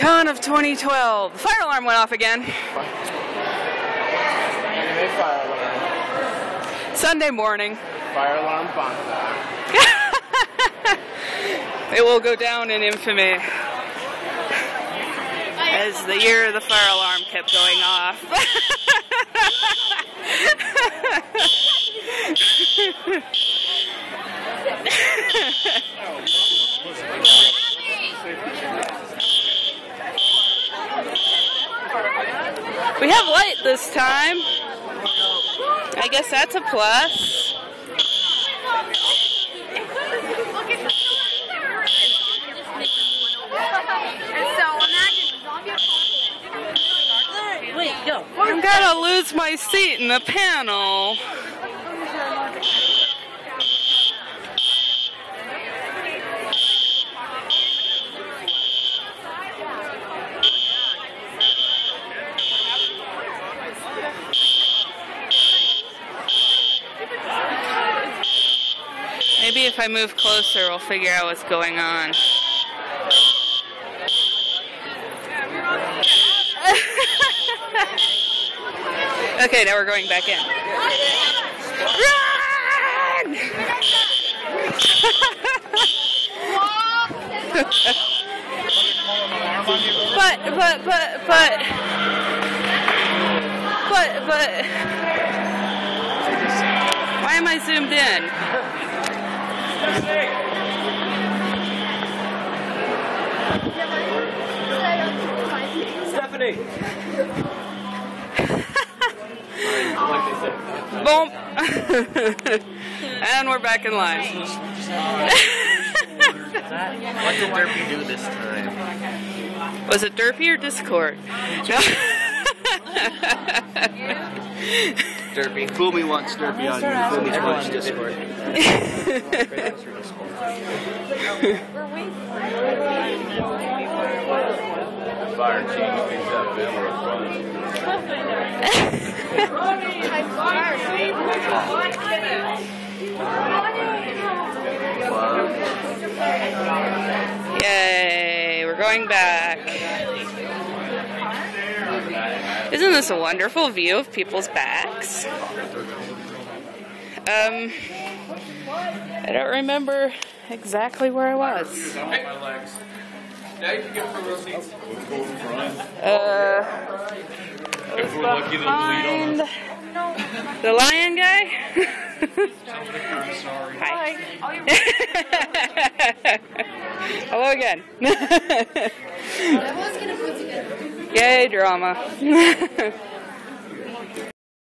Con of 2012. The fire alarm went off again. Sunday morning. Fire alarm Banzai. It will go down in infamy as the year the fire alarm kept going off. We have light this time. I guess that's a plus. I'm gonna lose my seat in the panel. Maybe if I move closer, we'll figure out what's going on. Okay, now we're going back in. Run! but. Why am I zoomed in? Stephanie! Boom! And we're back in line. What did Derpy do this time? Was it Derpy or Discord? No. Derpy. Fool me once, Derpy on you. Fool me twice, Discord. Fire change things up, man. Yay, we're going back. Isn't this a wonderful view of people's backs? I don't remember exactly where I was. If we're lucky, they'll bleed on us. The lion guy? Hi. Hello again. Yay, drama.